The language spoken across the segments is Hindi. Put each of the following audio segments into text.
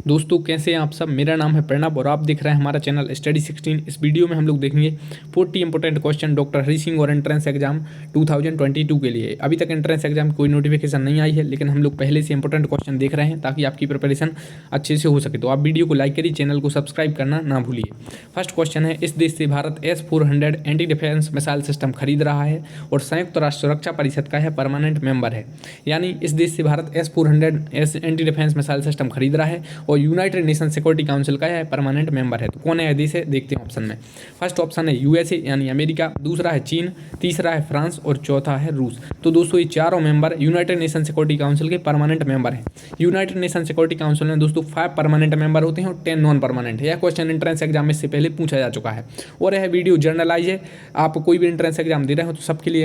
दोस्तों कैसे हैं आप सब। मेरा नाम है प्रणब और आप देख रहे हैं हमारा चैनल स्टडी 16। इस वीडियो में हम लोग देखेंगे 40 important question doctor Hari Singh और एंट्रेंस एग्जाम 2022 के लिए। अभी तक एंट्रेंस एग्जाम कोई नोटिफिकेशन नहीं आई है, लेकिन हम लोग पहले से इंपॉर्टेंट क्वेश्चन देख रहे हैं ताकि आपकी प्रिपरेशन अच्छे से हो सके। तो आप वीडियो को लाइक करिए, चैनल को सब्सक्राइब करना ना भूलिए। फर्स्ट क्वेश्चन है, इस देश से Bharat S-400 anti defence missile system खरीद रहा है और संयुक्त राष्ट्र सुरक्षा परिषद का है परमानेंट मेंबर है। यानी इस देश से Bharat S-400 anti defence missile system खरीद रहा है और यूनाइटेड नेशन सिक्योरिटी काउंसिल का है परमानेंट मेंबर है। तो कौन है देश है, देखते हैं ऑप्शन में। फर्स्ट ऑप्शन है USA यानी अमेरिका, दूसरा है चीन, तीसरा है फ्रांस और चौथा है रूस। तो दोस्तों ये चारों member United nation security council के परमानेंट मेंबर हैं। यूनाइटेड नेशन सिक्योरिटी काउंसिल में दोस्तों 5 परमानेंट मेंबर होते हैं और 10 नॉन परमानेंट है। यह क्वेश्चन एंट्रेंस एग्जाम में इससे पहले पूछा जा चुका है और यह वीडियो जर्नलाइज है। आप कोई भी एंट्रेंस एग्जाम दे रहे हो तो सबके लिए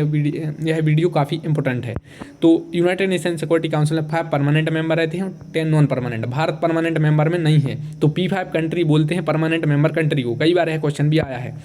यह वीडियो काफ़ी इंपॉर्टेंट है। तो यूनाइटेड नेशन सिक्योरिटी काउंसिल में 5 परमानेंट मेंबर रहते हैं और 10 non permanent. Bharat permanent member में नहीं है, तो P5 कंट्री बोलते हैं परमानेंट मेंबर कंट्री को। कई बार यह क्वेश्चन भी आया है।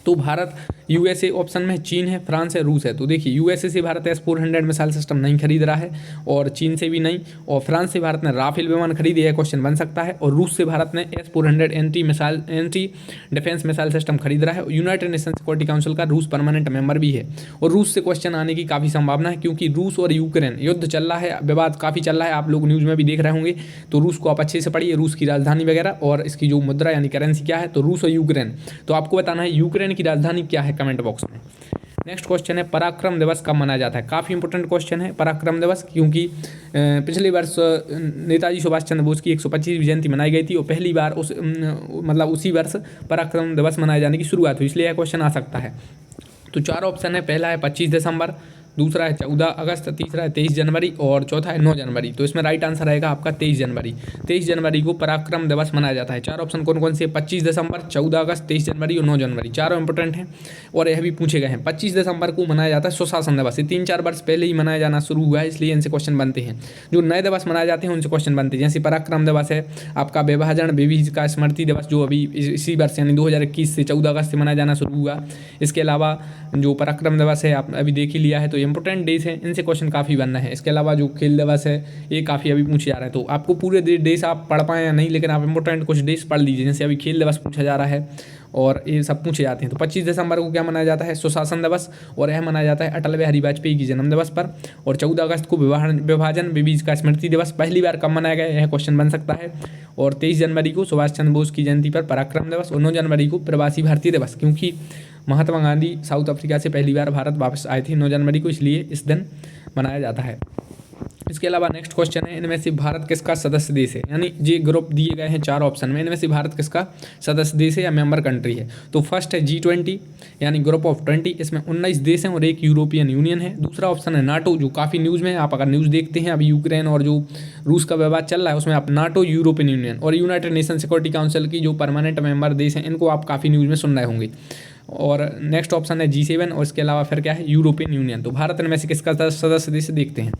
तो भारत USA ऑप्शन में, चीन है, फ्रांस है, रूस है। तो देखिए USA से भारत S-400 मिसाइल सिस्टम नहीं खरीद रहा है और चीन से भी नहीं, और फ्रांस से भारत ने राफेल विमान खरीदे, यह क्वेश्चन बन सकता है। और रूस से भारत ने S-400 anti defence missile system खरीद रहा है। यूनाइटेड नेशन सिक्योरिटी काउंसिल का रूस परमानेंट मेंबर भी है और रूस से क्वेश्चन आने की काफ़ी संभावना है, क्योंकि रूस और यूक्रेन युद्ध चल रहा है, विवाद काफ़ी चल रहा है। आप लोग न्यूज़ में भी देख रहे होंगे। तो रूस को आप अच्छे से पढ़िए, रूस की राजधानी वगैरह और इसकी जो मुद्रा यानी करेंसी क्या है। तो रूस और यूक्रेन, तो आपको बताना है यूक्रेन की राजधानी क्या है कमेंट बॉक्स में। नेक्स्ट क्वेश्चन है, पराक्रम दिवस कब मनाया जाता है। काफ़ी इंपॉर्टेंट क्वेश्चन है पराक्रम दिवस, क्योंकि पिछले वर्ष नेताजी सुभाष चंद्र बोस की 125वीं जयंती मनाई गई थी और पहली बार उसी वर्ष पराक्रम दिवस मनाए जाने की शुरुआत हुई, इसलिए यह क्वेश्चन आ सकता है। तो 4 ऑप्शन है, पहला है 25 दिसंबर, दूसरा है 14 अगस्त, तीसरा है 23 जनवरी और चौथा है 9 जनवरी। तो इसमें राइट आंसर रहेगा आपका 23 जनवरी। 23 जनवरी को पराक्रम दिवस मनाया जाता है। 4 ऑप्शन कौन कौन से, 25 दिसंबर, 14 अगस्त, 23 जनवरी और 9 जनवरी। चारों इंपॉर्टेंट हैं और यह भी पूछे गए हैं। 25 दिसंबर को मनाया जाता है सुशासन दिवस। ये 3-4 वर्ष पहले ही मनाया जाना शुरू हुआ है, इसलिए इनसे क्वेश्चन बनते हैं। जो नए दिवस मनाए जाते हैं उनसे क्वेश्चन बनते हैं, जैसे पराक्रम दिवस है आपका, विभाजन विभीषिका स्मृति दिवस जो अभी इसी वर्ष यानी 2021 से 14 अगस्त से मनाया जाना शुरू हुआ। इसके अलावा जो पराक्रम दिवस है आप अभी देख ही लिया है, तो इंपॉर्टेंट डेज है, इनसे क्वेश्चन काफ़ी बनना है। इसके अलावा जो खेल दिवस है ये काफ़ी अभी पूछे जा रहा है। तो आपको पूरे डेज आप पढ़ पाएँ या नहीं, लेकिन आप इंपॉर्टेंट कुछ डेज पढ़ लीजिए। जैसे अभी खेल दिवस पूछा जा रहा है और ये सब पूछे जाते हैं। तो 25 दिसंबर को क्या मनाया जाता है, सुशासन दिवस, और यह मनाया जाता है अटल बिहारी वाजपेयी की जन्म दिवस पर। और 14 अगस्त को विभाजन विभीषिका स्मृति दिवस। पहली बार कब मनाया गया, यह क्वेश्चन बन सकता है। और 23 जनवरी को सुभाष चंद्र बोस की जयंती पर पराक्रम दिवस और 9 जनवरी को प्रवासी भारतीय दिवस, क्योंकि महात्मा गांधी साउथ अफ्रीका से पहली बार भारत वापस आए थे 9 जनवरी को, इसलिए इस दिन मनाया जाता है। इसके अलावा नेक्स्ट क्वेश्चन है, इनमें से भारत किसका सदस्य देश है। यानी ये ग्रुप दिए गए हैं 4 ऑप्शन में, इनमें से भारत किसका सदस्य देश है या मेंबर कंट्री है। तो फर्स्ट है G20 यानी ग्रुप ऑफ 20, इसमें 19 देश हैं और एक यूरोपियन यूनियन है। दूसरा ऑप्शन है नाटो, जो काफ़ी न्यूज़ में है। आप अगर न्यूज़ देखते हैं अभी यूक्रेन और जो रूस का विवाद चल रहा है उसमें आप नाटो, यूरोपियन यूनियन और यूनाइटेड नेशन सिक्योरिटी काउंसिल की जो परमानेंट मेंबर देश हैं इनको आप काफ़ी न्यूज़ में सुन रहे होंगे। और नेक्स्ट ऑप्शन है G7 और इसके अलावा फिर क्या है, यूरोपियन यूनियन। तो भारत में से किसका सदस्य देश देखते हैं।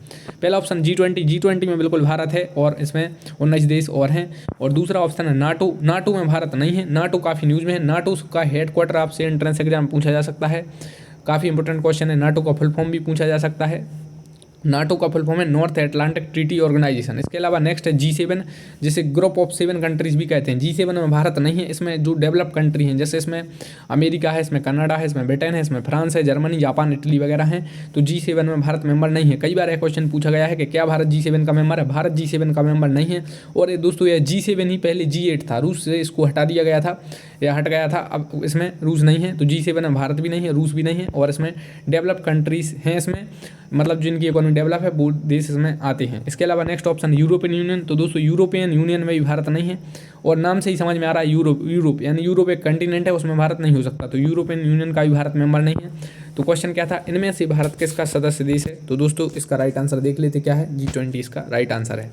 पहला ऑप्शन G20 में बिल्कुल भारत है और इसमें 19 देश और हैं। और दूसरा ऑप्शन है नाटो में भारत नहीं है। नाटो काफ़ी न्यूज़ में है। नाटो का हेडक्वार्टर आपसे एंट्रेंस एग्जाम पूछा जा सकता है, काफ़ी इंपॉर्टेंट क्वेश्चन है। नाटो का फुल फॉर्म भी पूछा जा सकता है। नाटो का फुल फॉर्म है नॉर्थ अटलांटिक ट्रीटी ऑर्गेनाइजेशन। इसके अलावा नेक्स्ट है G7, जिसे ग्रुप ऑफ 7 कंट्रीज भी कहते हैं। G7 में भारत नहीं है। इसमें जो डेवलप कंट्री हैं, जैसे इसमें अमेरिका है, इसमें कनाडा है, इसमें ब्रिटेन है, इसमें फ्रांस है, जर्मनी, जापान, इटली वगैरह हैं। तो G7 में भारत मेंबर नहीं है। कई बार यह क्वेश्चन पूछा गया है कि क्या भारत G7 का मेंबर है। भारत G7 का मेंबर नहीं है। और ये दोस्तों यह G7 ही पहले G8 था, रूस से इसको हटा दिया गया था या हट गया था। अब इसमें रूस नहीं है, तो G7 में भारत भी नहीं है, रूस भी नहीं है। और इसमें डेवलप कंट्रीज हैं, इसमें मतलब जिनकी इकोनॉमी डेवलप है वो देश इसमें आते हैं। इसके अलावा नेक्स्ट ऑप्शन यूरोपियन यूनियन। तो दोस्तों यूरोपियन यूनियन में भी भारत नहीं है और नाम से ही समझ में आ रहा है यूरोप यानी यूरोप एक कंटिनेंट है, उसमें भारत नहीं हो सकता। तो यूरोपियन यूनियन का भी भारत मेंबर नहीं है। तो क्वेश्चन क्या था, इनमें से भारत किसका सदस्य देश है। तो दोस्तों इसका राइट आंसर देख लेते क्या है, G20 इसका राइट आंसर है।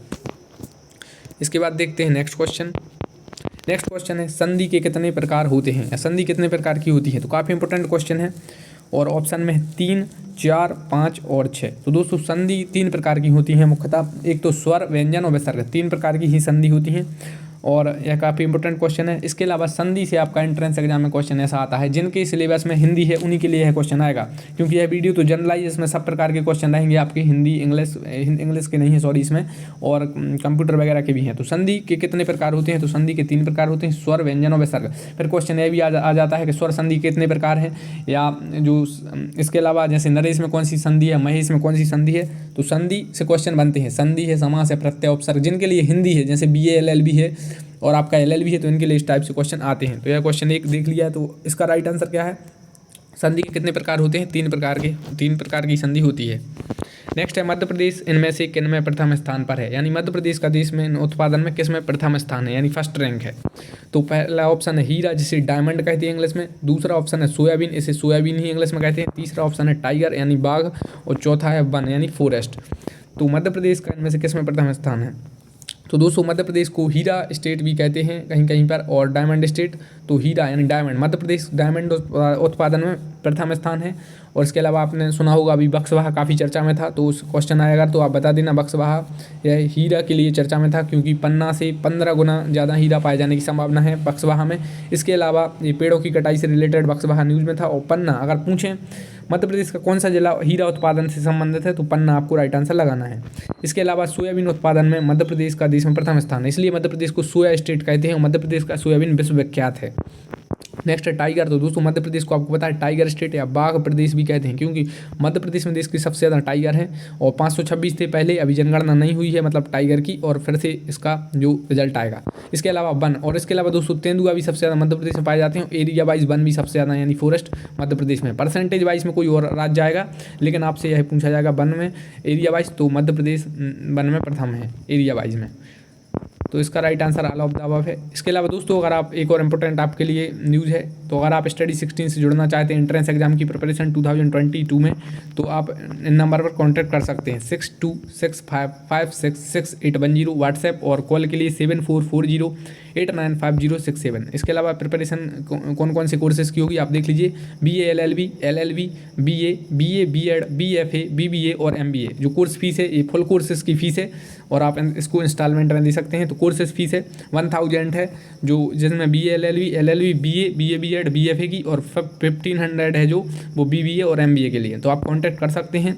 इसके बाद देखते हैं नेक्स्ट क्वेश्चन। नेक्स्ट क्वेश्चन है, संधि के कितने प्रकार होते हैं या संधि कितने प्रकार की होती है। तो काफ़ी इंपॉर्टेंट क्वेश्चन है और ऑप्शन में 3, 4, 5 और 6। तो दोस्तों संधि 3 प्रकार की होती हैं मुख्यतः। एक तो स्वर, व्यंजन और विसर्ग, 3 प्रकार की ही संधि होती हैं। और यह काफ़ी इंपॉर्टेंट क्वेश्चन है। इसके अलावा संधि से आपका एंट्रेंस एग्जाम में क्वेश्चन ऐसा आता है, जिनके सिलेबस में हिंदी है उन्हीं के लिए यह क्वेश्चन आएगा, क्योंकि यह वीडियो तो जनरलाइज, इसमें सब प्रकार के क्वेश्चन रहेंगे आपके, हिंदी इंग्लिश के नहीं है सॉरी इसमें, और कंप्यूटर वगैरह के भी हैं। तो संधि के कितने प्रकार होते हैं? तो संधि के 3 प्रकार होते हैं, स्वर, व्यंजन और विसर्ग। फिर क्वेश्चन यह भी आ जाता है कि स्वर संधि कितने प्रकार हैं, या जो इसके अलावा जैसे नरेश में कौन सी संधि है, महेश में कौन सी संधि है। तो संधि से क्वेश्चन बनते हैं, संधि है, समास है, प्रत्यय, उपसर्ग। जिनके लिए हिंदी है, जैसे BA LLB है और आपका LLB है, तो इनके लिए इस टाइप से क्वेश्चन आते हैं। तो यह क्वेश्चन 1 देख लिया है। तो इसका राइट आंसर क्या है? संधि के कितने प्रकार होते हैं? 3 प्रकार की संधि होती है। नेक्स्ट है मध्य प्रदेश इनमें से किन में प्रथम स्थान पर है, यानी मध्य प्रदेश का देश में उत्पादन में किस में प्रथम स्थान है, यानी फर्स्ट रैंक है। तो पहला ऑप्शन है हीरा, जिसे डायमंड कहते हैं इंग्लिश में। दूसरा ऑप्शन है सोयाबीन, इसे सोयाबीन ही इंग्लिश में कहते हैं। तीसरा ऑप्शन है टाइगर यानी बाघ, और चौथा है वन यानी फॉरेस्ट। तो मध्य प्रदेश का इनमें से किस में प्रथम स्थान है? तो दोस्तों मध्य प्रदेश को हीरा स्टेट भी कहते हैं कहीं कहीं पर, और डायमंड स्टेट। तो हीरा यानी डायमंड, मध्य प्रदेश डायमंड उत्पादन में प्रथम स्थान है। और इसके अलावा आपने सुना होगा अभी बक्सवाहा काफ़ी चर्चा में था, तो उस क्वेश्चन आएगा तो आप बता देना बक्सवाहा यह हीरा के लिए चर्चा में था, क्योंकि पन्ना से 15 गुना ज़्यादा हीरा पाए जाने की संभावना है बक्सवाहा में। इसके अलावा ये पेड़ों की कटाई से रिलेटेड बक्सवाहा न्यूज़ में था। और पन्ना, अगर पूछें मध्य प्रदेश का कौन सा जिला हीरा उत्पादन से संबंधित है, तो पन्ना आपको राइट आंसर लगाना है। इसके अलावा सोयाबीन उत्पादन में मध्य प्रदेश का देश में प्रथम स्थान है, इसलिए मध्य प्रदेश को सोया स्टेट कहते हैं, और मध्य प्रदेश का सोयाबीन विश्वविख्यात है। नेक्स्ट है टाइगर। तो दोस्तों मध्य प्रदेश को आपको पता है टाइगर स्टेट या बाघ प्रदेश भी कहते हैं, क्योंकि मध्य प्रदेश में देश की सबसे ज़्यादा टाइगर है, और 526 थे पहले, अभी जनगणना नहीं हुई है मतलब टाइगर की, और फिर से इसका जो रिजल्ट आएगा। इसके अलावा वन, और इसके अलावा दोस्तों तेंदुआ भी सबसे ज़्यादा मध्य प्रदेश में पाए जाते हैं। एरिया वाइज वन भी सबसे ज़्यादा यानी फॉरेस्ट मध्य प्रदेश में। परसेंटेज वाइज में कोई और राज्य आएगा, लेकिन आपसे यह पूछा जाएगा वन में एरिया वाइज, तो मध्य प्रदेश वन में प्रथम है एरिया वाइज में। तो इसका right answer all of the above है। इसके अलावा दोस्तों अगर आप एक और इम्पोर्टेंट आपके लिए न्यूज़ है, तो अगर आप स्टडी 16 से जुड़ना चाहते हैं एंट्रेंस एग्जाम की प्रिपरेशन 2022 में, तो आप इन नंबर पर कांटेक्ट कर सकते हैं 6265566810 व्हाट्सएप, और कॉल के लिए 7440895067। इसके अलावा प्रिपरेशन कौन कौन से कोर्सेज़ की होगी आप देख लीजिए, BA LLB BA B.Ed BFA BBA और MBA। जो कोर्स फीस है ये फुल कोर्सेज़ की फ़ीस है, और आप इसको इंस्टॉलमेंट में दे सकते हैं। तो कोर्सेज फीस है 1000 है, जो जिसमें BA LLB BA B.Ed BFA की, और 1500 है जो वो BBA और MBA के लिए। तो आप कांटेक्ट कर सकते हैं,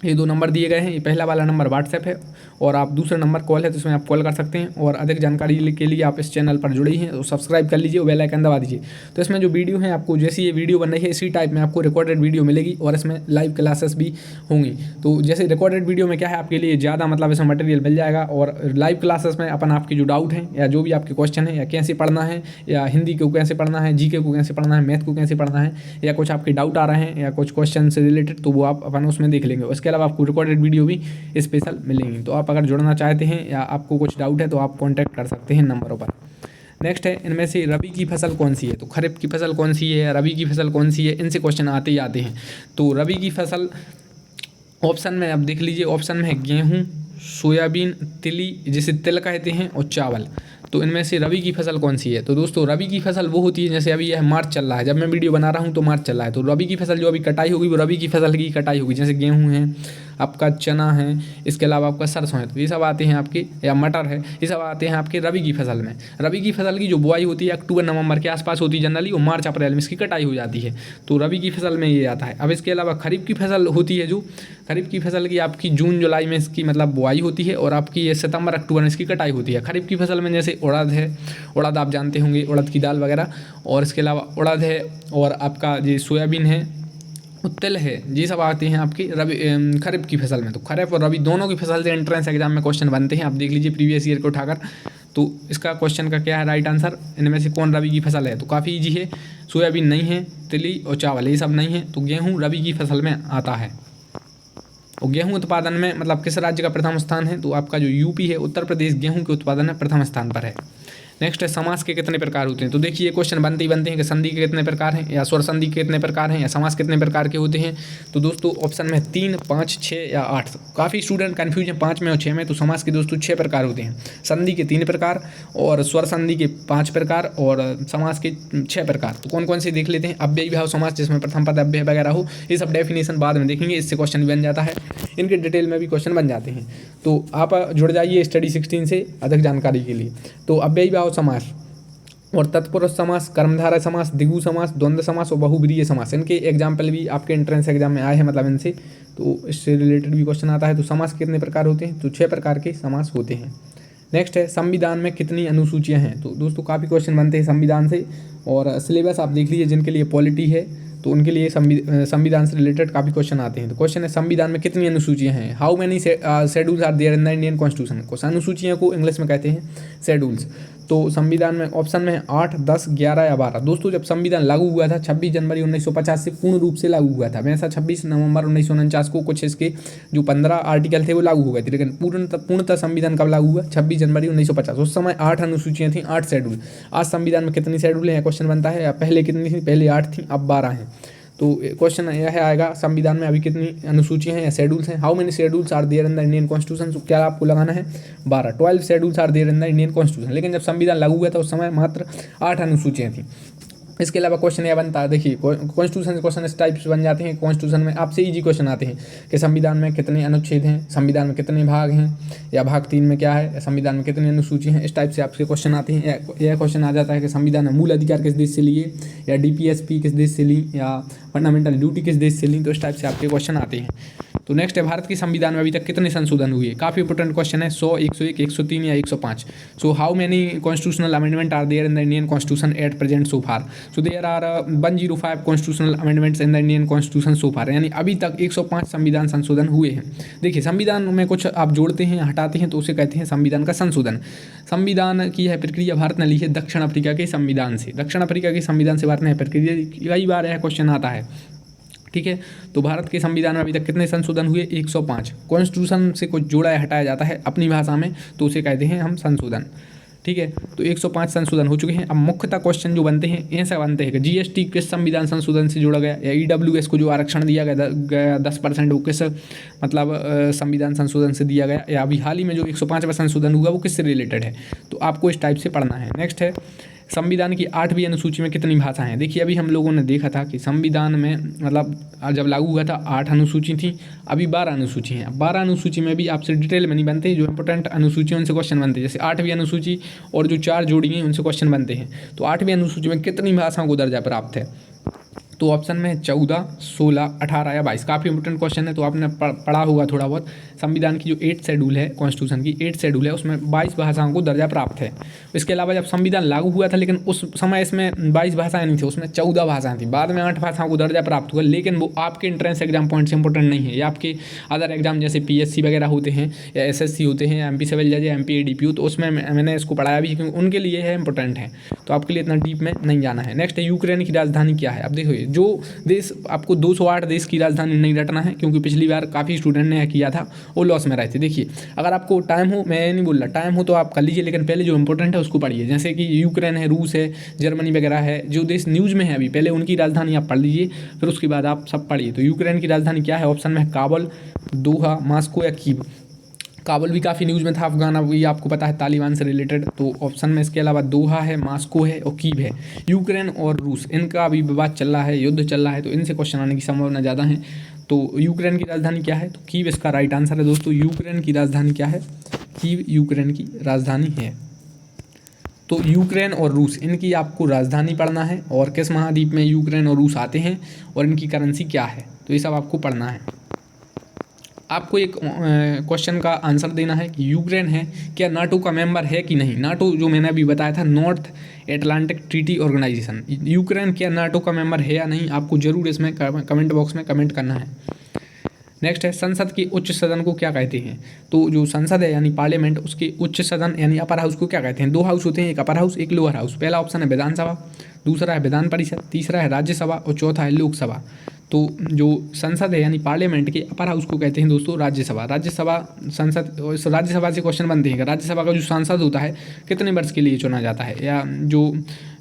ये 2 नंबर दिए गए हैं। ये पहला वाला नंबर व्हाट्सएप है, और आप दूसरा नंबर कॉल है, तो इसमें आप कॉल कर सकते हैं। और अधिक जानकारी के लिए आप इस चैनल पर जुड़े हैं तो सब्सक्राइब कर लीजिए और बेल आइकन दबा दीजिए। तो इसमें जो वीडियो है आपको, जैसी ये वीडियो बन रही है इसी टाइप में आपको रिकॉर्डेड वीडियो मिलेगी, और इसमें लाइव क्लासेस भी होंगी। तो जैसे रिकॉर्डेड वीडियो में क्या है आपके लिए ज़्यादा मतलब इसमें मटेरियल मिल जाएगा, और लाइव क्लासेस में अपन आपके जो डाउट हैं या जो भी आपके क्वेश्चन है, या कैसे पढ़ना है, या हिंदी को कैसे पढ़ना है, GK को कैसे पढ़ना है, मैथ को कैसे पढ़ना है, या कुछ आपके डाउट आ रहे हैं या कुछ क्वेश्चन से रिलेटेड, तो वो आप अपन उसमें देख लेंगे। उसके अलावा आपको रिकॉर्डेड वीडियो भी स्पेशल मिलेंगी। तो आप अगर जुड़ना चाहते हैं या आपको कुछ डाउट है, तो आप कांटेक्ट कर सकते हैं नंबरों पर। नेक्स्ट है इनमें से रबी की फसल कौन सी है? तो खरीफ की फसल कौन सी है, रबी की फसल कौन सी है, इनसे क्वेश्चन आते ही आते हैं। तो रबी की फसल ऑप्शन में आप देख लीजिए, ऑप्शन में है गेहूँ, सोयाबीन, तिली जिसे तिल कहते हैं, और चावल। तो इनमें से रबी की फसल कौन सी है? तो दोस्तों रबी की फसल वो होती है, जैसे अभी यह मार्च चल रहा है, जब मैं वीडियो बना रहा हूँ तो मार्च चल रहा है, तो रबी की फसल जो अभी कटाई होगी वो रबी की फसल की कटाई होगी। जैसे गेहूँ है, आपका चना है, इसके अलावा आपका सरसों है, तो ये सब आते हैं आपके, या मटर है, ये सब आते हैं आपके रबी की फसल में। रबी की फसल की जो बुआई होती है अक्टूबर नवंबर के आसपास होती है जनरली, और मार्च अप्रैल में इसकी कटाई हो जाती है। तो रबी की फसल में ये आता है। अब इसके अलावा खरीफ की फसल होती है, जो खरीफ की फसल की आपकी जून जुलाई में इसकी मतलब बुआई होती है, और आपकी ये सितंबर अक्टूबर में इसकी कटाई होती है। खरीफ की फसल में जैसे उड़द है, उड़द आप जानते होंगे, उड़द की दाल वगैरह, और इसके अलावा उड़द है, और आपका ये सोयाबीन है, तिल है, ये सब आते हैं आपकी रबी खरीफ की फसल में। तो खरीफ और रबी दोनों की फसल से एंट्रेंस एग्जाम में क्वेश्चन बनते हैं, आप देख लीजिए प्रीवियस ईयर को उठाकर। तो इसका क्वेश्चन का क्या है राइट आंसर, इनमें से कौन रबी की फसल है? तो काफ़ी ईजी है, सोयाबीन नहीं है, तिली और चावल ये सब नहीं है, तो गेहूँ रबी की फसल में आता है। और गेहूँ उत्पादन में मतलब किस राज्य का प्रथम स्थान है? तो आपका जो यूपी है, उत्तर प्रदेश, गेहूँ के उत्पादन में प्रथम स्थान पर है। नेक्स्ट है समास के कितने प्रकार होते हैं? तो देखिए क्वेश्चन बनते हैं कि संधि के कितने प्रकार हैं, या स्वर संधि के कितने प्रकार हैं, या समास कितने प्रकार के होते हैं। तो दोस्तों ऑप्शन में 3, 5, 6 या 8। काफ़ी स्टूडेंट कन्फ्यूज हैं 5 में और 6 में। तो समास के दोस्तों 6 प्रकार होते हैं, संधि के 3 प्रकार, और स्वर संधि के 5 प्रकार, और समास के 6 प्रकार। तो कौन कौन से देख लेते हैं। अव्ययी भाव समास, जिसमें प्रथम पद अव्यय वगैरह हो, ये सब डेफिनेशन बाद में देखेंगे, इससे क्वेश्चन बन जाता है। इनके डिटेल में भी क्वेश्चन बन जाते हैं। तो आप जुड़ जाइए स्टडी 16 से अधिक जानकारी के लिए। तो अव्ययीभाव समास और तत्पुरुष समास, कर्मधारय समास, द्विगु समास, द्वंद्व समास और बहुब्रीहि समास, इनके एग्जाम्पल भी आपके एंट्रेंस एग्जाम में आए हैं, मतलब इनसे तो इससे रिलेटेड भी क्वेश्चन आता है। तो समास कितने प्रकार होते हैं? तो 6 प्रकार के समास होते हैं। नेक्स्ट है संविधान में कितनी अनुसूचियां हैं? तो दोस्तों काफ़ी क्वेश्चन बनते हैं संविधान से, और सिलेबस आप देख लीजिए, जिनके लिए पॉलिटी है तो उनके लिए संविधान से रिलेटेड काफ़ी क्वेश्चन आते हैं। तो क्वेश्चन है संविधान में कितनी अनुसूचियां हैं? How many schedules are there in the Indian constitution? को अनुसूचियां को इंग्लिश में कहते हैं शेड्यूल्स। तो संविधान में ऑप्शन में 8, 10, 11 या 12। दोस्तों जब संविधान लागू हुआ था 26 जनवरी 1950 से पूर्ण रूप से लागू हुआ था, वैसा 26 नवंबर 1949 को कुछ इसके जो 15 आर्टिकल थे वो लागू हो गए थे, लेकिन पूर्णतः संविधान कब लागू हुआ? 26 जनवरी 1950। उस समय 8 अनुसूचियां थी, 8 शेड्यूल। आज संविधान में कितनी शेड्यूल है क्वेश्चन बनता है, या पहले कितनी थी? पहले 8 थी, अब 12 हैं। तो क्वेश्चन यह आएगा संविधान में अभी कितनी अनुसूचियां हैं या शेड्यूल्स हैं? How many schedules are there in the Indian constitution? क्या आपको लगाना है? 12। 12 schedules are there in the Indian constitution. लेकिन जब संविधान लागू हुआ था उस समय मात्र 8 अनुसूचियां थी। इसके अलावा क्वेश्चन यह बनता है, देखिए कॉन्स्टिट्यूशन से क्वेश्चन इस टाइप से बन जाते हैं। कॉन्स्टिट्यूशन में आपसे इजी क्वेश्चन आते हैं कि संविधान में कितने अनुच्छेद हैं, संविधान में कितने भाग हैं, या भाग 3 में क्या है, संविधान में कितनी अनुसूची हैं, इस टाइप से आपके क्वेश्चन आते हैं। यह क्वेश्चन आ जाता है कि संविधान में मूल अधिकार किस देश से लिए, या DPSP किस देश से ली, या फंडामेंटल ड्यूटी किस देश से ली। तो इस टाइप से आपके क्वेश्चन आते हैं। तो नेक्स्ट है भारत के संविधान में अभी तक कितने संशोधन हुए? काफ़ी इंपॉर्टेंट क्वेश्चन है। 100, 101, 103 या 105। So how many constitutional amendment are there in the Indian constitution at present so far? So there are 105 constitutional amendments in the Indian constitution so far, यानी अभी तक 105 संविधान संशोधन हुए हैं। देखिए संविधान में कुछ आप जोड़ते हैं, हटाते हैं, तो उसे कहते हैं संविधान का संशोधन। संविधान की यह प्रक्रिया भारत ने ली है दक्षिण अफ्रीका के संविधान से। दक्षिण अफ्रीका के संविधान से भारत ने प्रक्रिया, कई बार यह क्वेश्चन आता है, ठीक है। तो भारत के संविधान में अभी तक कितने संशोधन हुए? 105। कॉन्स्टिट्यूशन से कुछ जोड़ा या हटाया जाता है अपनी भाषा में, तो उसे कहते हैं हम संशोधन, ठीक है। तो 105 संशोधन हो चुके हैं। अब मुख्यतः क्वेश्चन जो बनते हैं ऐसा बनते हैं कि GST किस संविधान संशोधन से जोड़ा गया, या EWS को जो आरक्षण दिया गया 10% वो किस मतलब संविधान संशोधन से दिया गया, या अभी हाल ही में जो 105वां संशोधन हुआ वो किससे रिलेटेड है। तो आपको इस टाइप से पढ़ना है। नेक्स्ट है संविधान की 8वीं अनुसूची में कितनी भाषाएं हैं? देखिए अभी हम लोगों ने देखा था कि संविधान में मतलब जब लागू हुआ था 8 अनुसूची थी, अभी 12 अनुसूची हैं। 12 अनुसूची में भी आपसे डिटेल में नहीं बनते, जो इंपॉर्टेंट अनुसूची उनसे क्वेश्चन बनते हैं। जैसे 8वीं अनुसूची और जो 4 जोड़ी हैं उनसे क्वेश्चन बनते हैं। तो 8वीं अनुसूची में कितनी भाषाओं को दर्जा प्राप्त है? तो ऑप्शन में 14, 16, 18 या 22। काफ़ी इंपॉर्टेंट क्वेश्चन है, तो आपने पढ़ा होगा थोड़ा बहुत। संविधान की जो 8 शेड्यूल है, कॉन्स्टिट्यूशन की 8 शेड्यूल है, उसमें 22 भाषाओं को दर्जा प्राप्त है। इसके अलावा जब संविधान लागू हुआ था, लेकिन उस समय इसमें 22 भाषाएं नहीं थी, उसमें 14 भाषाएं थी। बाद में 8 भाषाओं को दर्जा प्राप्त हुआ, लेकिन वो आपके एंट्रेंस एग्जाम पॉइंट से इंपॉर्टेंट नहीं है। या आपके अदर एग्जाम जैसे PSC वगैरह होते हैं, या SSC होते हैं, या MP सिविल जज, या MP ADPO, तो उसमें मैंने इसको पढ़ाया भी, क्योंकि उनके लिए है इंपॉर्टेंट है। तो आपके लिए इतना डीप में नहीं जाना है। नेक्स्ट है यूक्रेन की राजधानी क्या है? अब देखो जो देश, आपको 208 देश की राजधानी नहीं रटना है, क्योंकि पिछली बार काफ़ी स्टूडेंट ने किया था, वो लॉस में रहे थे। देखिए अगर आपको टाइम हो, मैं ये नहीं बोल रहा, टाइम हो तो आप कर लीजिए, लेकिन पहले जो इंपॉर्टेंट है उसको पढ़िए। जैसे कि यूक्रेन है, रूस है, जर्मनी वगैरह है, जो देश न्यूज़ में है अभी, पहले उनकी राजधानी आप पढ़ लीजिए, फिर उसके बाद आप सब पढ़िए। तो यूक्रेन की राजधानी क्या है? ऑप्शन में काबुल, दोहा, मॉस्को या कीव। काबुल भी काफ़ी न्यूज़ में था, अफगान भी आपको पता है तालिबान से रिलेटेड। तो ऑप्शन में इसके अलावा दोहा है, मॉस्को है और कीव है। यूक्रेन और रूस, इनका अभी विवाद चल रहा है, युद्ध चल रहा है, तो इनसे क्वेश्चन आने की संभावना ज़्यादा है। तो यूक्रेन की राजधानी क्या है? तो कीव इसका राइट आंसर है दोस्तों। यूक्रेन की राजधानी क्या है? कीव यूक्रेन की राजधानी है। तो यूक्रेन और रूस, इनकी आपको राजधानी पढ़ना है, और किस महाद्वीप में यूक्रेन और रूस आते हैं, और इनकी करेंसी क्या है, तो ये सब आपको पढ़ना है। आपको एक क्वेश्चन का आंसर देना है कि यूक्रेन है क्या नाटो का मेंबर है कि नहीं। नाटो जो मैंने अभी बताया था, North Atlantic Treaty Organization, Ukraine क्या नाटो का मेंबर है या नहीं, आपको जरूर इसमें कमेंट बॉक्स में कमेंट करना है। नेक्स्ट है संसद के उच्च सदन को क्या कहते हैं? तो जो संसद है यानी पार्लियामेंट, उसके उच्च सदन यानी अपर हाउस को क्या कहते हैं? 2 हाउस होते हैं, एक अपर हाउस एक लोअर हाउस। पहला ऑप्शन है विधानसभा, दूसरा है विधान परिषद, तीसरा है राज्यसभा और चौथा है लोकसभा। तो जो संसद है यानी पार्लियामेंट के अपर हाउस को कहते हैं दोस्तों राज्यसभा। राज्यसभा संसद, राज्यसभा से क्वेश्चन बनते हैं कि राज्यसभा का जो सांसद होता है कितने वर्ष के लिए चुना जाता है, या जो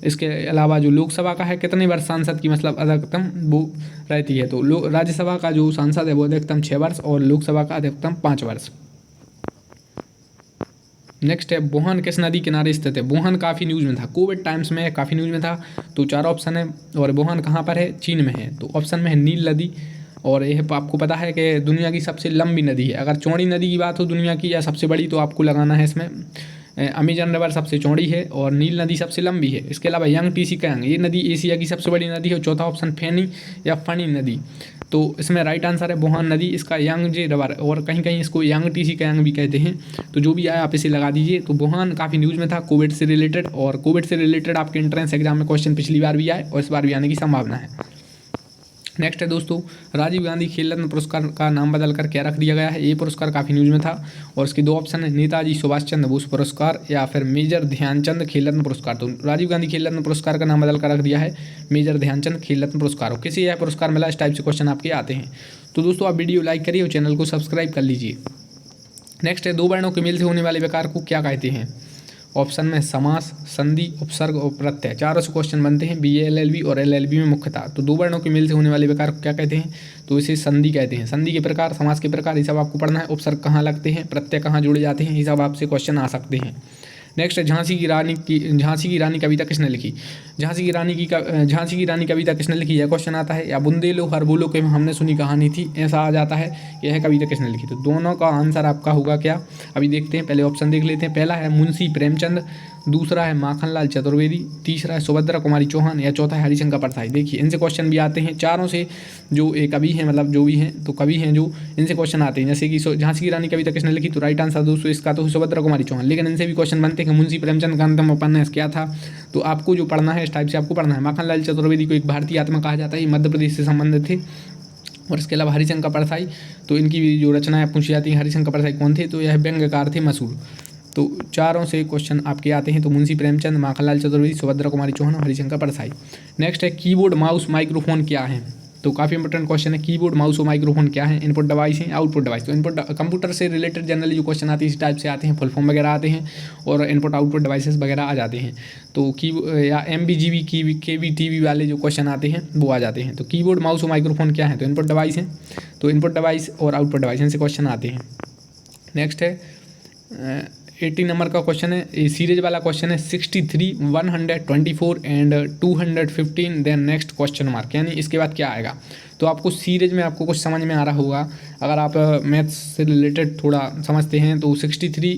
इसके अलावा जो लोकसभा का है कितने वर्ष सांसद की मतलब अधिकतम वो रहती है। तो राज्यसभा का जो सांसद है वो अधिकतम 6 वर्ष और लोकसभा का अधिकतम 5 वर्ष। नेक्स्ट है बोहन किस नदी किनारे स्थित है? बोहन काफ़ी न्यूज़ में था, कोविड टाइम्स में काफ़ी न्यूज़ में था। तो 4 ऑप्शन है, और बोहन कहाँ पर है? चीन में है। तो ऑप्शन में है नील नदी, और यह आपको पता है कि दुनिया की सबसे लंबी नदी है। अगर चौड़ी नदी की बात हो दुनिया की या सबसे बड़ी, तो आपको लगाना है इसमें अमेजन रिवर सबसे चौड़ी है और नील नदी सबसे लंबी है। इसके अलावा यांगटीसी कायांग, ये नदी एशिया की सबसे बड़ी नदी है। चौथा ऑप्शन फेनी या फनी नदी, तो इसमें राइट आंसर है बोहान नदी, इसका यांगजे रिवर, और कहीं कहीं इसको यांगटीसी कायांग भी कहते हैं। तो जो भी आया आप इसे लगा दीजिए। तो बोहान काफ़ी न्यूज़ में था कोविड से रिलेटेड, और कोविड से रिलेटेड आपके एंट्रेंस एग्जाम में क्वेश्चन पिछली बार भी आए और इस बार भी आने की संभावना है। नेक्स्ट है दोस्तों, राजीव गांधी खेल रत्न पुरस्कार का नाम बदलकर क्या रख दिया गया है। ये पुरस्कार काफ़ी न्यूज़ में था और इसके दो ऑप्शन है, नेताजी सुभाष चंद्र बोस पुरस्कार या फिर मेजर ध्यानचंद खेल रत्न पुरस्कार। तो राजीव गांधी खेल रत्न पुरस्कार का नाम बदलकर रख दिया है मेजर ध्यानचंद खेल रत्न पुरस्कार। किसे यह पुरस्कार मिला, इस टाइप से क्वेश्चन आपके आते हैं। तो दोस्तों आप वीडियो लाइक करिए और चैनल को सब्सक्राइब कर लीजिए। नेक्स्ट है, दो वर्णों के मेल से होने वाले विकार को क्या कहते हैं। ऑप्शन में समास, संधि, उपसर्ग और प्रत्यय, चारों से क्वेश्चन बनते हैं BA LLB और LLB में मुख्यतः। तो दो वर्णों के मेल से होने वाले विकार को क्या कहते हैं, तो इसे संधि कहते हैं। संधि के प्रकार, समास के प्रकार, ये सब आपको पढ़ना है। उपसर्ग कहाँ लगते हैं, प्रत्यय कहाँ जुड़े जाते हैं, ये सब आपसे क्वेश्चन आ सकते हैं। नेक्स्ट है, झांसी की रानी कविता किसने लिखी। झांसी की रानी कविता किसने लिखी, यह क्वेश्चन आता है। या बुंदेलो हर बोलो के हमने सुनी कहानी थी, ऐसा आ जाता है कि यह कविता किसने लिखी। तो दोनों का आंसर आपका होगा क्या, अभी देखते हैं। पहले ऑप्शन देख लेते हैं। पहला है मुंशी प्रेमचंद, दूसरा है माखनलाल चतुर्वेदी, तीसरा है सुभद्रा कुमारी चौहान या चौथा है हरिशंकर परसाई। देखिए इनसे क्वेश्चन भी आते हैं, चारों से जो एक कवि हैं, मतलब जो भी हैं तो कवि हैं जो इनसे क्वेश्चन आते हैं। जैसे कि झांसी की रानी कविता किसने लिखी, तो राइट आंसर दोस्तों इसका तो सुभद्रा कुमारी चौहान। लेकिन इनसे भी क्वेश्चन बनते हैं कि मुंशी प्रेमचंद का अंतिम उपन्यास क्या था। तो आपको जो पढ़ना है इस टाइप से आपको पढ़ना है। माखनलाल चतुर्वेदी को एक भारतीय आत्मा कहा जाता है, ये मध्य प्रदेश से संबंधित थे। और इसके अलावा हरिशंकर परसाई, तो इनकी भी जो रचनाएं पूछी जाती हैं, हरिशंकर परसाई कौन थे, तो यह व्यंग्यकार थे मशहूर। तो चारों से क्वेश्चन आपके आते हैं। तो मुंशी प्रेमचंद, माखनलाल चतुर्वेदी, सुभद्रा कुमारी चौहान और हरिशंकर परसाई। नेक्स्ट है, कीबोर्ड माउस माइक्रोफोन क्या है। तो काफ़ी इंपॉर्टेंट क्वेश्चन है, कीबोर्ड माउस और माइक्रोफोन क्या है। इनपुट डिवाइस है, आउटपुट डिवाइस। तो इनपुट कंप्यूटर से रिलेटेड जनरली जो क्वेश्चन आते हैं इस टाइप से आते हैं, फुल फॉर्म वगैरह आते हैं और इनपुट आउटपुट डिवाइसेस वगैरह आ जाते हैं। तो की या MB GB KB TV वाले जो क्वेश्चन आते हैं वो आ जाते हैं। तो कीबोर्ड माउस और माइक्रोफोन क्या है, तो इनपुट डिवाइस हैं। तो इनपुट डिवाइस और आउटपुट डिवाइस इनसे क्वेश्चन आते हैं। नेक्स्ट है 80 नंबर का क्वेश्चन है, ये सीरीज वाला क्वेश्चन है। 63, 124 and 215 then next question mark, यानी इसके बाद क्या आएगा। तो आपको सीरीज में आपको कुछ समझ में आ रहा होगा, अगर आप मैथ्स से रिलेटेड थोड़ा समझते हैं। तो 63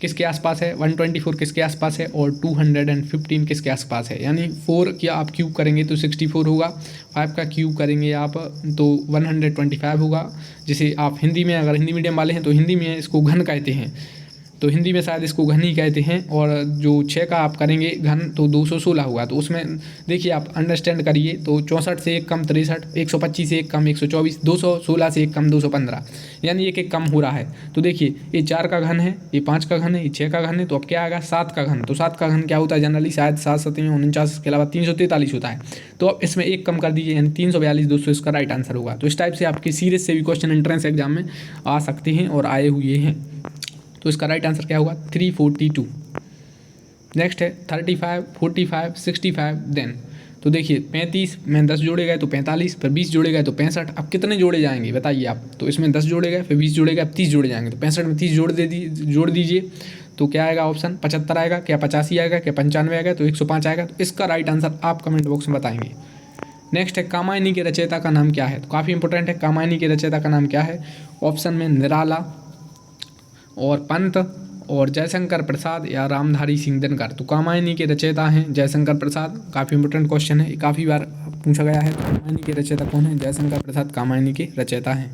किसके आसपास है, 124 किसके आसपास है और 215 किसके आसपास है। यानी 4 क्या आप क्यूब करेंगे तो 64 होगा, 5 का क्यूब करेंगे आप तो 125 होगा। जिसे आप हिंदी में, अगर हिंदी मीडियम वाले हैं तो हिंदी में इसको घन कहते हैं, तो हिंदी में शायद इसको घन ही कहते हैं। और जो 6 का आप करेंगे घन तो 216 होगा। तो उसमें देखिए आप अंडरस्टैंड करिए, तो 64 से एक कम 63, 125 से एक कम 124, 216 से एक कम 215, यानी एक कम हो रहा है। तो देखिए ये 4 का घन है, ये 5 का घन है, ये 6 का घन है, तो अब क्या आएगा 7 का घन। तो 7 का घन क्या होता है जनरली, शायद 7 7 49 के अलावा 343 होता है। तो अब इसमें एक कम कर दीजिए, यानी 342 दोस्तों इसका राइट आंसर होगा। तो इस टाइप से आपके सीरीज से भी क्वेश्चन एंट्रेंस एग्जाम में आ सकते हैं और आए हुए हैं। तो इसका राइट आंसर क्या होगा, 342। नेक्स्ट है 35, 45, 65 देन। तो देखिए 35 में 10 जोड़े गए तो 45, फिर 20 जोड़े गए तो 65। अब कितने जोड़े जाएंगे बताइए आप। तो इसमें 10 जोड़े गए, फिर 20 जोड़े गए, अब 30 जोड़े जाएंगे। तो 65 में 30 जोड़ दीजिए तो क्या आएगा ऑप्शन 75 आएगा, क्या 85 आएगा, क्या 95 आएगा, तो 105 आएगा। तो इसका राइट आंसर आप कमेंट बॉक्स में बताएंगे। नेक्स्ट है, कामायनी के रचयिता का नाम क्या है। तो काफ़ी इंपॉर्टेंट है, कामायनी के रचयिता का नाम क्या है। ऑप्शन में निराला और पंत और जयशंकर प्रसाद या रामधारी सिंह दिनकर। तो कामायनी के रचयिता हैं जयशंकर प्रसाद। काफ़ी इंपॉर्टेंट क्वेश्चन है, काफ़ी बार पूछा गया है। कामायनी के रचयिता कौन है, जयशंकर प्रसाद कामायनी के रचयिता हैं।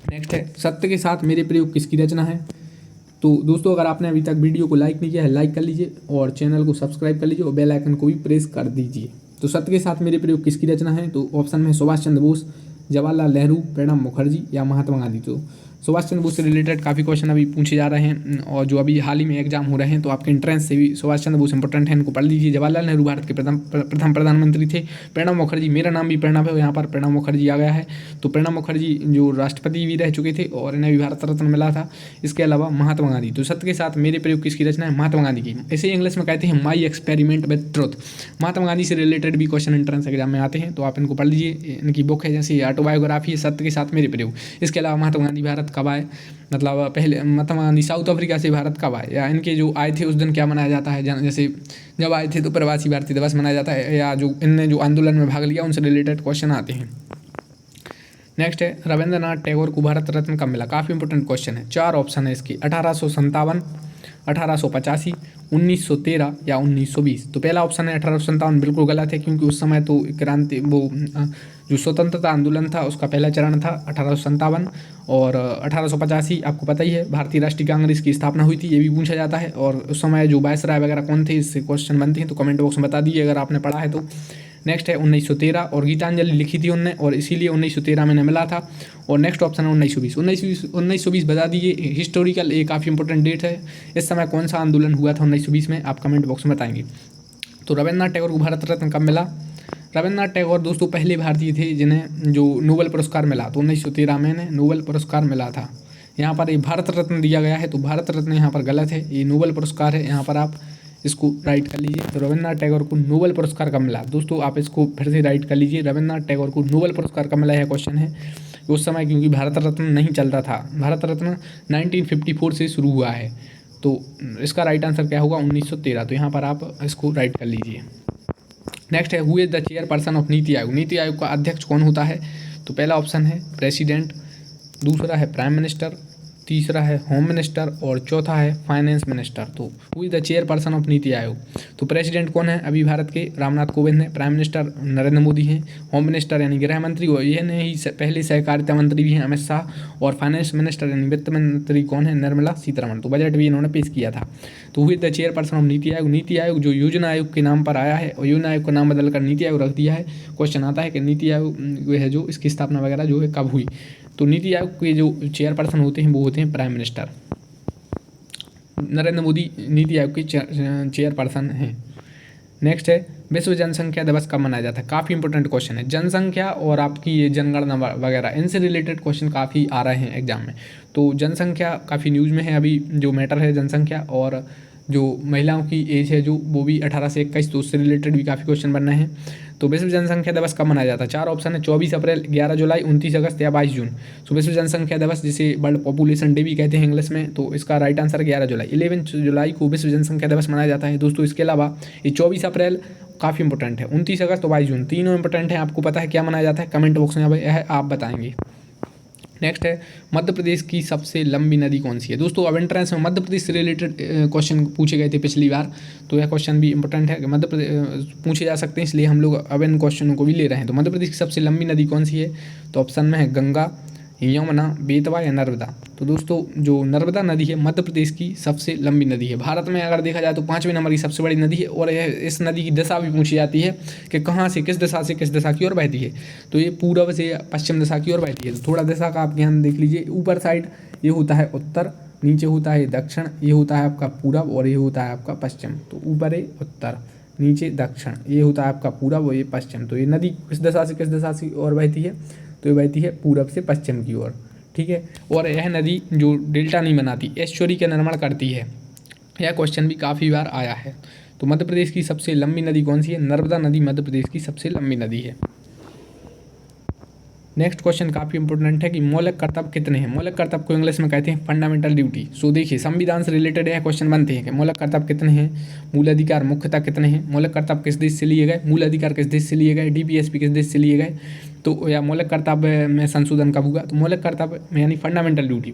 नेक्स्ट है, सत्य के साथ मेरे प्रयोग किसकी रचना है। तो दोस्तों अगर आपने अभी तक वीडियो को लाइक नहीं किया है, लाइक कर लीजिए और चैनल को सब्सक्राइब कर लीजिए और बेल आइकन को भी प्रेस कर दीजिए। तो सत्य के साथ मेरे प्रयोग किसकी रचना है। तो ऑप्शन में सुभाष चंद्र बोस, जवाहरलाल नेहरू, प्रणब मुखर्जी या महात्मा गांधी। तो सुभाष चंद्र बोस से रिलेटेड काफ़ी क्वेश्चन अभी पूछे जा रहे हैं और जो अभी हाल ही में एग्जाम हो रहे हैं, तो आपके एंट्रेंस से भी सुभाष चंद्र बोस इंपॉर्टेंट है, इनको पढ़ लीजिए। जवाहरलाल नेहरू भारत के प्रथम प्रधानमंत्री थे। प्रणब मुखर्जी, मेरा नाम भी प्रणब है, यहाँ पर प्रणब मुखर्जी आ गया है। तो प्रणब मुखर्जी जो राष्ट्रपति भी रह चुके थे और इन्हें भी भारत रत्न मिला था। इसके अलावा महात्मा गांधी। तो सत्य के साथ मेरे प्रयोग किसकी रचना है, महात्मा गांधी की। इसे इंग्लिश में कहते हैं my experiment with truth. Mahatma Gandhi से रिलेटेड भी क्वेश्चन एंट्रेंस एग्जाम में आते हैं, तो आप इनको पढ़ लीजिए। इनकी बुक है जैसे ऑटोबायोग्राफी है सत्य के साथ मेरे प्रयोग। इसके अलावा महात्मा गांधी भारत कब आए, मतलब पहले महात्मा गांधी साउथ अफ्रीका से भारत कब आए, या इनके जो आए थे उस दिन क्या मनाया जाता है। जैसे जब आए थे तो प्रवासी भारतीय दिवस मनाया जाता है, या जो इनने जो आंदोलन में भाग लिया उनसे रिलेटेड क्वेश्चन आते हैं। नेक्स्ट है रविंद्रनाथ टैगोर को भारत रत्न कब मिला? काफ़ी इंपॉर्टेंट क्वेश्चन है, 4 ऑप्शन है इसकी, 1857, 1885, 1913 या 1920। तो पहला ऑप्शन है 1857, बिल्कुल गलत है, क्योंकि उस समय तो क्रांति जो स्वतंत्रता आंदोलन था उसका पहला चरण था 1857। और 1885 आपको पता ही है भारतीय राष्ट्रीय कांग्रेस की स्थापना हुई थी, ये भी पूछा जाता है। और उस समय जो वायसराय वगैरह कौन थे, इससे क्वेश्चन बनते हैं, तो कमेंट बॉक्स में बता दीजिए अगर आपने पढ़ा है तो। नेक्स्ट है 1913, और गीतांजलि लिखी थी उनने, और इसीलिए 1913 में मिला था। और नेक्स्ट ऑप्शन है 1920। 1920 बता दीजिए, हिस्टोरिकल ये काफ़ी इंपॉर्टेंट डेट है, इस समय कौन सा आंदोलन हुआ था 1920 में, आप कमेंट बॉक्स में बताएंगे। तो रविन्द्रनाथ टैगोर को भारत रत्न कब मिला? रविन्द्रनाथ टैगोर दोस्तों पहले भारतीय थे जिन्हें जो नोबेल पुरस्कार मिला, तो 1913 में इन्हें नोबेल पुरस्कार मिला था। यहाँ पर ये भारत रत्न दिया गया है, तो भारत रत्न यहाँ पर गलत है, ये नोबेल पुरस्कार है, यहाँ पर आप इसको राइट कर लीजिए। तो रविन्द्रनाथ टैगोर को नोबेल पुरस्कार कब मिला? दोस्तों आप इसको फिर से राइट कर लीजिए, रविन्द्रनाथ टैगोर को नोबेल पुरस्कार कब मिला, यह क्वेश्चन है उस समय, क्योंकि भारत रत्न नहीं चलता था। भारत रत्न 1954 से शुरू हुआ है, तो इसका राइट आंसर क्या होगा? 1913। तो यहाँ पर आप इसको राइट कर लीजिए। नेक्स्ट है who is the chairperson of NITI Aayog? NITI Aayog का अध्यक्ष कौन होता है? तो पहला ऑप्शन है प्रेसिडेंट, दूसरा है प्राइम मिनिस्टर, तीसरा है होम मिनिस्टर, और चौथा है फाइनेंस मिनिस्टर। तो who is the chairperson of NITI Aayog? तो प्रेसिडेंट कौन है अभी भारत के? रामनाथ कोविंद है। प्राइम मिनिस्टर नरेंद्र मोदी हैं। होम मिनिस्टर यानी गृह मंत्री, और ये नहीं पहले सहकारिता मंत्री भी हैं अमित शाह। और फाइनेंस मिनिस्टर यानी वित्त मंत्री कौन है? निर्मला सीतारमण। तो बजट भी इन्होंने पेश किया था। तो who is the chairperson of NITI Aayog? NITI Aayog जो योजना आयोग के नाम पर आया है, और योजना आयोग का नाम बदलकर नीति आयोग रख दिया है। क्वेश्चन आता है कि नीति आयोग है जो इसकी स्थापना वगैरह जो है कब हुई? तो नीति आयोग के जो चेयरपर्सन होते हैं वो होते हैं प्राइम मिनिस्टर। नरेंद्र मोदी नीति आयोग के चेयरपर्सन हैं। नेक्स्ट है विश्व जनसंख्या दिवस कब मनाया जाता है? काफ़ी इंपॉर्टेंट क्वेश्चन है, जनसंख्या और आपकी ये जनगणना वगैरह इनसे रिलेटेड क्वेश्चन काफ़ी आ रहे हैं एग्जाम में। तो जनसंख्या काफ़ी न्यूज़ में है अभी, जो मैटर है जनसंख्या, और जो महिलाओं की एज है जो वो भी 18 से 21, तो उससे रिलेटेड भी काफ़ी क्वेश्चन बन रहे हैं। तो विश्व जनसंख्या दिवस कब मनाया जाता है? 4 ऑप्शन है, 24 अप्रैल, 11 जुलाई, 29 अगस्त या 22 जून। तो विश्व जनसंख्या दिवस जिसे वर्ल्ड पॉपुलेशन डे भी कहते हैं इंग्लिश में, तो इसका राइट आंसर 11 जुलाई, 11 जुलाई को विश्व जनसंख्या दिवस मनाया जाता है दोस्तों। इसके अलावा ये 24 अप्रैल काफ़ी इंपॉर्टेंट है, 29 अगस्त और 22 जून, तीनों इंपॉर्टेंट है। आपको पता है क्या मनाया जाता है? कमेंट बॉक्स में आप बताएंगे। नेक्स्ट है मध्य प्रदेश की सबसे लंबी नदी कौन सी है? दोस्तों अब एंट्रेंस में मध्य प्रदेश से रिलेटेड क्वेश्चन पूछे गए थे पिछली बार, तो यह क्वेश्चन भी इंपॉर्टेंट है कि मध्य प्रदेश पूछे जा सकते हैं, इसलिए हम लोग अब इन क्वेश्चनों को भी ले रहे हैं। तो मध्य प्रदेश की सबसे लंबी नदी कौन सी है? तो ऑप्शन में है गंगा, यमुना, बेतवा या नर्मदा। तो दोस्तों जो नर्मदा नदी है मध्य प्रदेश की सबसे लंबी नदी है। भारत में अगर देखा जाए तो 5वें नंबर की सबसे बड़ी नदी है, और इस नदी की दिशा भी पूछी जाती है कि कहाँ से किस दिशा की ओर बहती है। तो ये पूर्व से पश्चिम दिशा की ओर बहती है। तो थोड़ा दिशा का आप ध्यान देख लीजिए, ऊपर साइड ये होता है उत्तर, नीचे होता है दक्षिण, ये होता है आपका पूरब, और ये होता है आपका पश्चिम। तो ऊपर है उत्तर, नीचे दक्षिण, ये होता है आपका पूरब और ये पश्चिम। तो ये नदी किस दिशा से और बहती है? तो ये बहती है पूरब से पश्चिम की ओर, ठीक है। और यह नदी जो डेल्टा नहीं बनाती, एस्चुरी का निर्माण करती है। यह क्वेश्चन भी काफ़ी बार आया है। तो मध्य प्रदेश की सबसे लंबी नदी कौन सी है? नर्मदा नदी मध्य प्रदेश की सबसे लंबी नदी है। नेक्स्ट क्वेश्चन काफ़ी इंपॉर्टेंट है कि मौलिक कर्तव्य कितने हैं? मौलिक कर्तव्य को इंग्लिश में कहते हैं फंडामेंटल ड्यूटी। सो देखिए संविधान से रिलेटेड यह क्वेश्चन बनते हैं कि मौलिक कर्तव्य कितने हैं, मूल अधिकार मुख्यतः कितने हैं, मौलिक कर्तव्य किस देश से लिए गए, मूल अधिकार किस देश से लिए गए, डीपीएसपी किस देश से लिए गए, तो या मौलिक कर्तव्य में संशोधन कब हुआ? तो मौलिक कर्तव्य में यानी फंडामेंटल ड्यूटी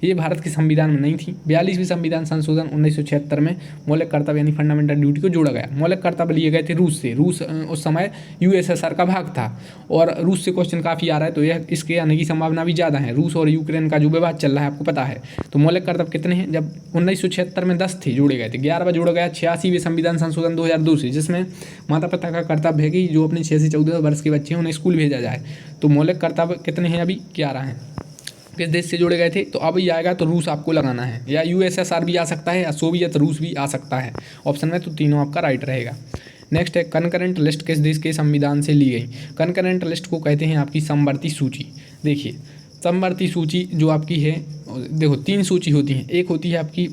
ये भारत के संविधान में नहीं थी। 42वीं संविधान संशोधन 1976 में मौलिक कर्तव्य यानी फंडामेंटल ड्यूटी को जोड़ा गया। मौलिक कर्तव्य लिए गए थे रूस से। रूस उस समय यूएसएसआर का भाग था, और रूस से क्वेश्चन काफ़ी आ रहा है, तो यह इसके आने की संभावना भी ज़्यादा है। रूस और यूक्रेन का जो विवाद चल रहा है आपको पता है। तो मौलिक कर्तव्य कितने हैं? जब 1976 में 10 थे, जोड़े गए थे, 11वां जोड़ा गया 86वें संविधान संशोधन 2002 से, जिसमें माता पिता का कर्तव्य है कि जो अपने 6 से 14 वर्ष के बच्चे हैं उन्हें स्कूल भेजा जाए। तो मौलिक कर्तव्य कितने हैं? अभी 11 हैं। किस देश से जोड़े गए थे? तो अब ये आएगा तो रूस आपको लगाना है, या यूएसएसआर भी आ सकता है, या सोवियत रूस भी आ सकता है ऑप्शन में, तो तीनों आपका राइट रहेगा। नेक्स्ट है कनकरेंट लिस्ट किस देश के संविधान से ली गई? कनकरेंट लिस्ट को कहते हैं आपकी समवर्ती सूची। देखिए समवर्ती सूची जो आपकी है, देखो 3 सूची होती हैं। एक होती है आपकी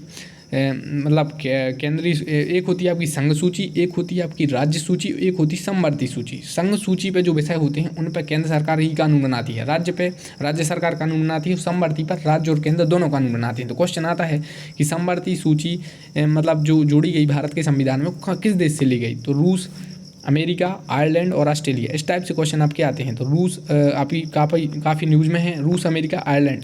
मतलब केंद्रीय, एक होती है आपकी संघ सूची, एक होती है आपकी राज्य सूची, एक होती है समवर्ती सूची। संघ सूची पे जो विषय होते हैं उन पर केंद्र सरकार ही कानून बनाती है, राज्य पे राज्य सरकार कानून बनाती है, समवर्ती पर राज्य और केंद्र दोनों कानून बनाते हैं। तो क्वेश्चन आता है कि समवर्ती सूची मतलब जो जोड़ी गई भारत के संविधान में किस देश से ली गई? तो रूस अमेरिका, आयरलैंड और ऑस्ट्रेलिया, इस टाइप से क्वेश्चन आपके आते हैं। तो रूस आपकी काफ़ी न्यूज़ में है, रूस, अमेरिका, आयरलैंड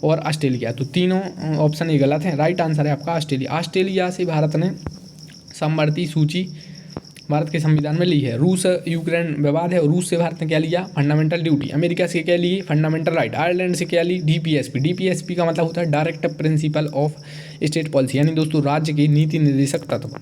और ऑस्ट्रेलिया। तो तीनों ऑप्शन ये गलत हैं। राइट आंसर है आपका ऑस्ट्रेलिया। ऑस्ट्रेलिया से भारत ने समवर्ती सूची भारत के संविधान में ली है। रूस यूक्रेन विवाद है और रूस से भारत ने क्या लिया, फंडामेंटल ड्यूटी। अमेरिका से क्या लिए, फंडामेंटल राइट। आयरलैंड से क्या ली, डीपीएसपी। डीपीएसपी का मतलब होता है directive principle of state policy, यानी दोस्तों राज्य की नीति निर्देशक तत्व।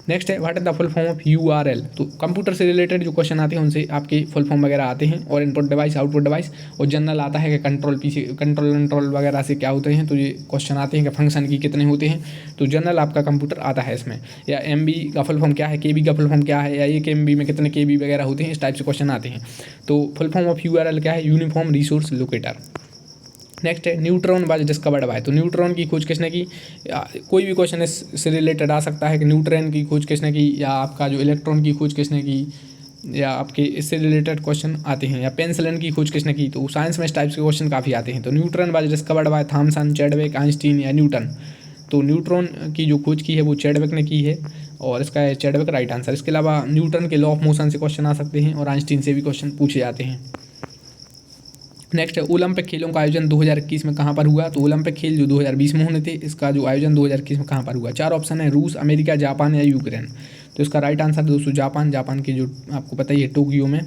नेक्स्ट है what is the full form of URL. तो कंप्यूटर से रिलेटेड जो क्वेश्चन आते हैं उनसे आपके फुल फॉर्म वगैरह आते हैं। और इनपुट डिवाइस, आउटपुट डिवाइस, और जनरल आता है कि कंट्रोल पीछे कंट्रोल वगैरह से क्या होते हैं। तो ये क्वेश्चन आते हैं कि फंक्शन की कितने होते हैं। तो जनरल आपका कंप्यूटर आता है इसमें। या एमबी का फुल फॉर्म क्या है, केबी का फुल फॉर्म क्या है, या एक एमबी में कितने केबी वगैरह होते हैं, इस टाइप से क्वेश्चन आते हैं। तो फुल फॉर्म ऑफ यूआरएल क्या है, यूनिफॉर्म रिसोर्स लोकेटर। नेक्स्ट है न्यूट्रॉन वाज डिस्कवर्ड बाय। तो न्यूट्रॉन की खोज किसने की, कोई भी क्वेश्चन इससे रिलेटेड आ सकता है कि न्यूट्रॉन की खोज किसने की, या आपका जो इलेक्ट्रॉन की खोज किसने की, या आपके इससे रिलेटेड क्वेश्चन आते हैं। या पेनिसिलिन की खोज किसने की। तो साइंस में इस टाइप के क्वेश्चन काफ़ी आते हैं। तो neutron was discovered by Thomson, Chadwick, Einstein या न्यूटन। तो न्यूट्रॉन की जो खोज की है वो चैडविक ने की है और इसका है चैडविक राइट आंसर। इसके अलावा न्यूटन के लॉ ऑफ मोशन से क्वेश्चन आ सकते हैं और आइंस्टीन से भी क्वेश्चन पूछे जाते हैं। नेक्स्ट है ओलंपिक खेलों का आयोजन 2021 में कहाँ पर हुआ। तो ओलंपिक खेल जो 2020 में होने थे, इसका जो आयोजन 2021 में कहाँ पर हुआ। चार ऑप्शन है, रूस, अमेरिका, जापान या यूक्रेन। तो इसका राइट आंसर दोस्तों जापान। जापान के जो आपको पता ही है टोक्यो में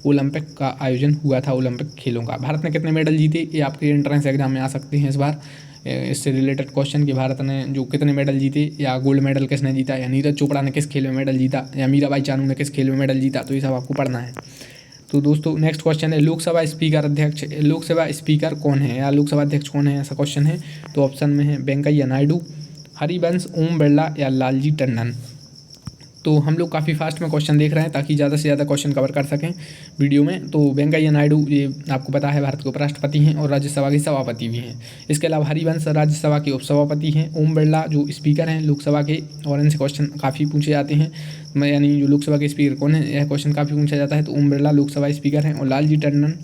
ओलंपिक का आयोजन हुआ था, ओलंपिक खेलों का। भारत ने कितने मेडल जीते, ये आपके एंट्रेंस एग्जाम में आ सकते हैं इस बार। इससे रिलेटेड क्वेश्चन कि भारत ने जो कितने मेडल जीते, या गोल्ड मेडल किसने जीता, या नीरज चोपड़ा ने किस खेल में मेडल जीता, या मीराबाई चानू ने किस खेल में मेडल जीता। तो ये सब आपको पढ़ना है। तो दोस्तों नेक्स्ट क्वेश्चन है लोकसभा स्पीकर अध्यक्ष, लोकसभा स्पीकर कौन है या लोकसभा अध्यक्ष कौन है, ऐसा क्वेश्चन है। तो ऑप्शन में है वेंकैया नायडू, हरिवंश, ओम बिरला या लालजी टंडन। तो हम लोग काफ़ी फास्ट में क्वेश्चन देख रहे हैं ताकि ज़्यादा से ज़्यादा क्वेश्चन कवर कर सकें वीडियो में। तो वेंकैया नायडू ये आपको पता है भारत के उपराष्ट्रपति हैं और राज्यसभा के सभापति भी हैं। इसके अलावा हरिवंश राज्यसभा के उपसभापति हैं, ओम बिरला जो स्पीकर हैं लोकसभा के, और इनसे क्वेश्चन काफ़ी पूछे जाते हैं। यानी जो लोकसभा के स्पीकर कौन है, यह क्वेश्चन काफ़ी पूछा जाता है। तो ओम बिरला लोकसभा स्पीकर हैं, और लालजी टंडन,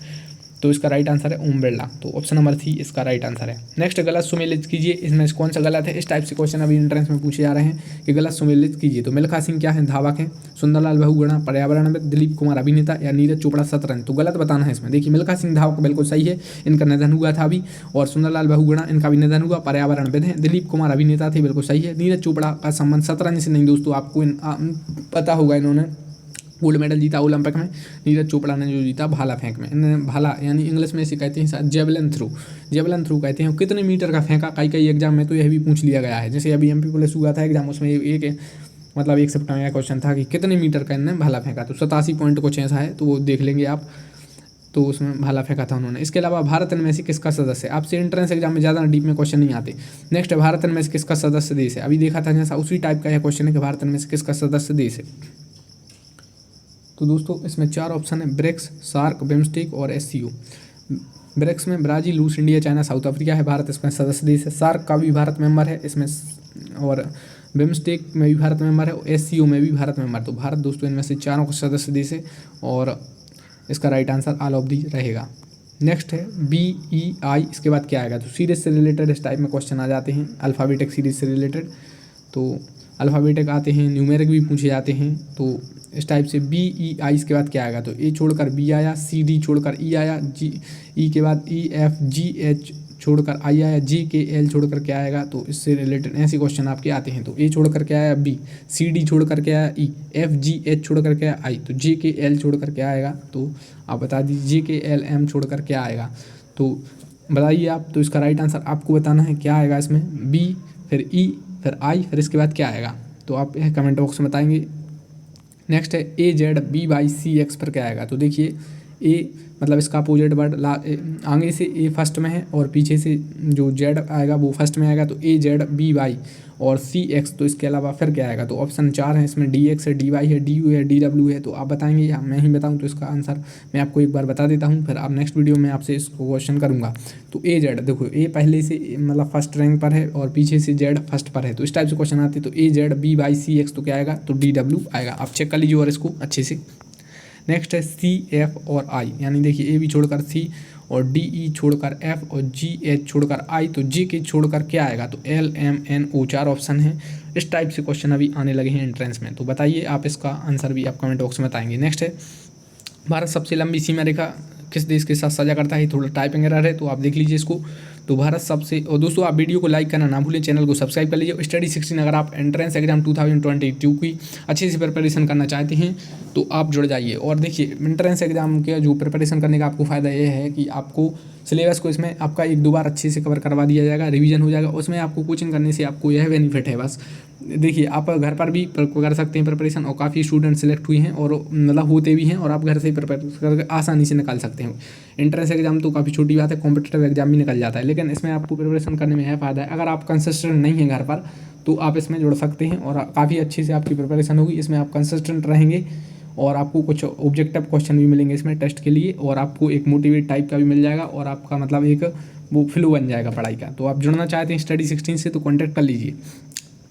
तो इसका राइट आंसर है ओम बिरला। तो ऑप्शन नंबर 3 इसका राइट आंसर है। नेक्स्ट गलत सुमेलित कीजिए, इसमें कौन सा गलत है। इस टाइप से क्वेश्चन अभी एंट्रेंस में पूछे जा रहे हैं कि गलत सुमेलित कीजिए। तो मिल्खा सिंह क्या है, धावक हैं। सुंदरलाल बहुगुणा पर्यावरणविद। दिलीप कुमार अभिनेता, या नीरज चोपड़ा शतरंज। तो गलत बताना है इसमें। देखिए मिल्खा सिंह धावक बिल्कुल सही है, इनका निधन हुआ था अभी। और सुंदरलाल बहुगुणा इनका भी निधन हुआ, पर्यावरणविद हैं। दिलीप कुमार अभिनेता थे, बिल्कुल सही है। नीरज चोपड़ा का संबंध शतरंज से नहीं दोस्तों, आपको पता होगा इन्होंने गोल्ड मेडल जीता ओलंपिक में। नीरज चोपड़ा ने जो जीता भाला फेंक में, इन्होंने भाला यानी इंग्लिश में इसे कहते हैं शायद जेवलिन थ्रू कहते हैं। कितने मीटर का फेंका, कई एग्जाम में तो यह भी पूछ लिया गया है। जैसे अभी एमपी पुलिस हुआ था एग्जाम, उसमें एक सेप्टेम्बर का क्वेश्चन था कि कितने मीटर का इन्होंने भाला फेंका। तो 87 पॉइंट कुछ ऐसा है, तो वो देख लेंगे आप। तो उसमें भाला फेंका था उन्होंने। इसके अलावा भारत इनमें से किसका सदस्य है। आपसे एंट्रेंस एग्जाम में ज़्यादा डीप में क्वेश्चन नहीं आते। नेक्स्ट है भारत इनमें से किसका सदस्य देश है। अभी देखा था जैसा उसी टाइप का यह क्वेश्चन है कि भारत इनमें से किसका सदस्य देश है। तो दोस्तों इसमें 4 ऑप्शन है, ब्रिक्स, सार्क, बिम्स्टेक और SCO। ब्रिक्स में ब्राज़ील, रूस, इंडिया, चाइना, साउथ अफ्रीका है। भारत इसमें सदस्य देश है। सार्क का भी भारत मेंबर है इसमें, और बिम्स्टेक में भी भारत मेंबर है, और SCO में भी भारत मेंबर। तो भारत दोस्तों इनमें से चारों का सदस्य देश है, और इसका right answer all of the रहेगा। नेक्स्ट है BEI, इसके बाद क्या आएगा। तो सीरीज से रिलेटेड इस टाइप में क्वेश्चन आ जाते हैं, अल्फ़ाबेटिक सीरीज से रिलेटेड। तो अल्फ़ाबेटिक आते हैं, न्यूमेरिक भी पूछे जाते हैं। तो इस टाइप से BEI के बाद क्या आएगा। तो A छोड़कर B आया, CD छोड़कर E आया, E के बाद EFGH छोड़कर I आया, JKL छोड़कर क्या आएगा। तो इससे रिलेटेड ऐसे क्वेश्चन आपके आते हैं। तो A छोड़कर क्या आया B, CD छोड़कर क्या आया E, FGH छोड़कर क्या I, तो JKL छोड़कर क्या आएगा। तो आप बता दीजिए JKLM छोड़कर क्या आएगा। तो बताइए आप। तो इसका राइट आंसर आपको बताना है क्या आएगा इसमें, B फिर E फिर I फिर इसके बाद क्या आएगा। तो आप यह कमेंट बॉक्स में बताएंगे। नेक्स्ट है AZBYCX पर क्या आएगा। तो देखिए A मतलब इसका अपोजिट वर्ड, आगे से A फर्स्ट में है और पीछे से जो Z आएगा वो फर्स्ट में आएगा। तो AZBY और CX। तो इसके अलावा फिर क्या आएगा। तो ऑप्शन 4 है इसमें, DX है, DY है, DU है, DW है। तो आप बताएंगे या मैं ही बताऊं। तो इसका आंसर मैं आपको एक बार बता देता हूं, फिर आप नेक्स्ट वीडियो में आपसे इसको क्वेश्चन करूंगा। तो AZ देखो, A पहले से मतलब फर्स्ट रैंक पर है और पीछे से Z फर्स्ट पर है। तो इस टाइप से क्वेश्चन आते हैं। तो AZBYCX तो क्या आएगा, तो DW आएगा। आप चेक कर लीजिए और इसको अच्छे से। नेक्स्ट है CF और I, यानी देखिए A भी छोड़कर C और DE छोड़कर F और GH छोड़कर I, तो J के छोड़कर क्या आएगा। तो LMNO 4 ऑप्शन है। इस टाइप से क्वेश्चन अभी आने लगे हैं एंट्रेंस में। तो बताइए आप इसका आंसर भी आप कमेंट बॉक्स में बताएंगे। नेक्स्ट है, भारत सबसे लंबी सीमा रेखा किस देश के साथ साझा करता है। थोड़ा टाइपिंग एरर है तो आप देख लीजिए इसको। तो भारत सबसे, और दोस्तों आप वीडियो को लाइक करना ना भूलें, चैनल को सब्सक्राइब कर लीजिए। स्टडी 16 अगर आप एंट्रेंस एग्जाम 2022 की अच्छे से प्रिपरेशन करना चाहते हैं तो आप जुड़ जाइए। और देखिए एंट्रेंस एग्जाम के जो प्रिपरेशन करने का आपको फ़ायदा ये है कि आपको सिलेबस को इसमें आपका 1-2 बार अच्छे से कवर करवा दिया जाएगा, रिवीजन हो जाएगा। उसमें आपको कोचिंग करने से आपको यह बेनिफिट है बस। देखिए आप घर पर भी कर सकते हैं प्रिपरेशन, और काफ़ी स्टूडेंट सेलेक्ट हुए हैं और मतलब होते भी हैं, और आप घर से ही प्रिपेयर करके आसानी से निकाल सकते हैं। एंट्रेंस एग्जाम तो काफ़ी छोटी बात है, कॉम्पिटिटिव एग्जाम भी निकल जाता है, लेकिन इसमें आपको प्रिपरेशन करने में है फ़ायदा है। अगर आप कंसिस्टेंट नहीं हैं घर पर तो आप इसमें जुड़ सकते हैं और काफ़ी अच्छी से आपकी प्रिपरेशन होगी। इसमें आप कंसिस्टेंट रहेंगे और आपको कुछ ऑब्जेक्टिव क्वेश्चन भी मिलेंगे इसमें टेस्ट के लिए, और आपको एक मोटिवेट टाइप का भी मिल जाएगा, और आपका मतलब एक वो फ्लो बन जाएगा पढ़ाई का। तो आप जुड़ना चाहते हैं स्टडी 16 से तो कॉन्टैक्ट कर लीजिए।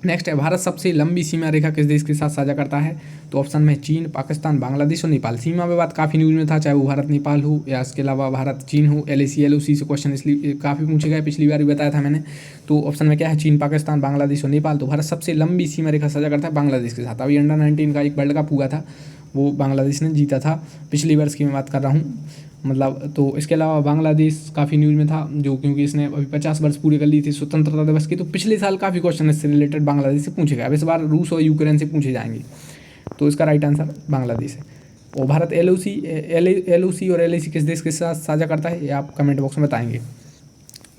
नेक्स्ट है, भारत सबसे लंबी सीमा रेखा किस देश के साथ साझा करता है। तो ऑप्शन में चीन, पाकिस्तान, बांग्लादेश और नेपाल। सीमा विवाद काफ़ी न्यूज़ में था, चाहे वो भारत नेपाल हो या इसके अलावा भारत चीन हो। LAC LOC से क्वेश्चन इसलिए काफ़ी पूछे गए, पिछली बार भी बताया था मैंने। तो ऑप्शन में क्या है, चीन, पाकिस्तान, बांग्लादेश और नेपाल। तो भारत सबसे लंबी सीमा रेखा साझा करता है बांग्लादेश के साथ। अभी अंडर-19 का एक वर्ल्ड कप हुआ था, वो बांग्लादेश ने जीता था, पिछली वर्ष की मैं बात कर रहा हूँ मतलब। तो इसके अलावा बांग्लादेश काफ़ी न्यूज़ में था, जो क्योंकि इसने अभी 50 वर्ष पूरे कर ली थी स्वतंत्रता दिवस की। तो पिछले साल काफ़ी क्वेश्चन इससे रिलेटेड बांग्लादेश से पूछे गए, अब इस बार रूस और यूक्रेन से पूछे जाएंगे। तो इसका राइट आंसर बांग्लादेश है। और भारत LOC और LAC किस देश के साथ साझा करता है, ये आप कमेंट बॉक्स में बताएंगे।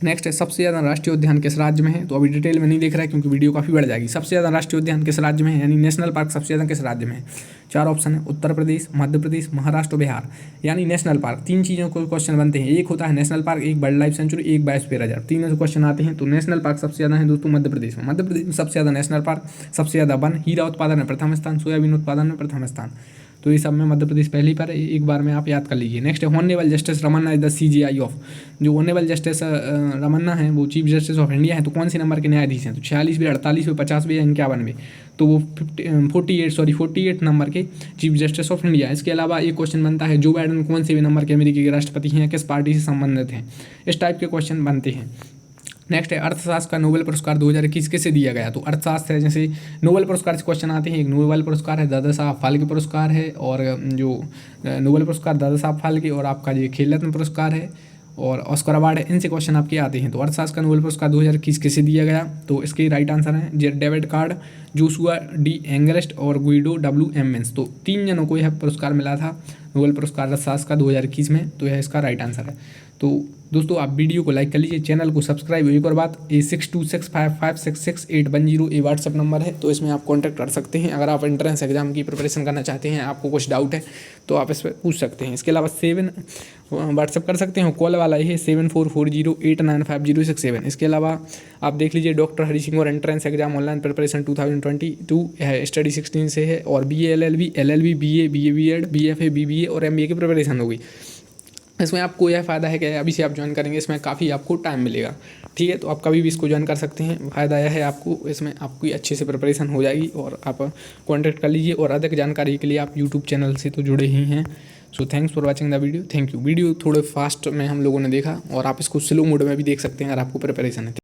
नेक्स्ट है, सबसे ज़्यादा राष्ट्रीय उद्यान किस राज्य में है। तो अभी डिटेल में नहीं देख रहा है क्योंकि वीडियो काफ़ी बढ़ जाएगी। सबसे ज़्यादा राष्ट्रीय उद्यान किस राज्य में है, यानी नेशनल पार्क सबसे ज़्यादा किस राज्य में है। 4 ऑप्शन है, उत्तर प्रदेश, मध्य प्रदेश, महाराष्ट्र, बिहार। यानी नेशनल पार्क 3 चीज़ों को क्वेश्चन बनते हैं, एक होता है नेशनल पार्क, एक वाइल्ड लाइफ सेंचुरी, एक बायोस्फीयर रिजर्व। तीनों से क्वेश्चन आते हैं। तो नेशनल पार्क सबसे ज़्यादा है दोस्तों मध्य प्रदेश में। मध्य प्रदेश में सबसे ज़्यादा नेशनल पार्क, सबसे ज़्यादा वन, हीरा उत्पादन में प्रथम स्थान, सोयाबीन उत्पादन में प्रथम स्थान। तो ये सब में मध्य प्रदेश पहले ही पर, एक बार में आप याद कर लीजिए। नेक्स्ट है, honourable justice Ramana is the CJI of. जो ऑनरेबल जस्टिस रमन्ना है वो चीफ जस्टिस ऑफ इंडिया है। तो कौन से नंबर के न्यायाधीश हैं। तो 46वें, 48वें, 50वें या 51वें। तो वो 48 नंबर के चीफ जस्टिस ऑफ इंडिया। इसके अलावा एक क्वेश्चन बनता है, जो बाइडन कौन से भी नंबर के अमेरिकी के राष्ट्रपति हैं, किस पार्टी से संबंधित हैं। इस टाइप के क्वेश्चन बनते हैं। नेक्स्ट है, अर्थशास्त्र का नोबेल पुरस्कार 2021 किसे दिया गया। तो अर्थशास्त्र है, जैसे नोबेल पुरस्कार से क्वेश्चन आते हैं। एक नोबेल पुरस्कार है दादा साहब फाल्के पुरस्कार है, और जो नोबेल पुरस्कार दादा साहब फाल्के, और आपका ये खेल रत्न पुरस्कार है, और ऑस्कर अवार्ड है। इनसे क्वेश्चन आपके आते हैं। तो अर्थशास्त्र का नोबेल पुरस्कार 2021 किसे दिया गया। तो इसके राइट आंसर हैं डेविड कार्ड, जोशुआ D. एंगरेस्ट और गुइडो W. एमिन्स। तो 3 जनों को यह पुरस्कार मिला था नोबेल पुरस्कार अर्थशास्त्र का 2021 में। तो यह इसका राइट आंसर है। तो दोस्तों आप वीडियो को लाइक कर लीजिए, चैनल को सब्सक्राइब। एक और बात, 6265566810 ये व्हाट्सअप नंबर है, तो इसमें आप कांटेक्ट कर सकते हैं। अगर आप एंट्रेंस एग्जाम की प्रिपरेशन करना चाहते हैं, आपको कुछ डाउट है तो आप इस पर पूछ सकते हैं। इसके अलावा व्हाट्सअप कर सकते हैं, कॉल वाला ये 7440895067। इसके अलावा आप देख लीजिए डॉक्टर हरी सिंह और एंट्रेंस एग्जाम ऑनलाइन प्रिपरेशन 2022 है, स्टडी 16 से है, और BA LLB BA B.Ed BFA BBA और MBA की प्रिपरेशन होगी। इसमें आपको यह फ़ायदा है कि अभी से आप ज्वाइन करेंगे, इसमें काफ़ी आपको टाइम मिलेगा। ठीक है, तो आप कभी भी इसको ज्वाइन कर सकते हैं। फ़ायदा यह है आपको, इसमें आपकी अच्छे से प्रिपरेशन हो जाएगी, और आप कांटेक्ट कर लीजिए। और अधिक जानकारी के लिए आप यूट्यूब चैनल से तो जुड़े ही हैं। So thanks for watching the video. Thank you. Video थोड़े फास्ट में हम लोगों ने देखा, और आप इसको स्लो मोड में भी देख सकते हैं अगर आपको प्रिपरेशन है।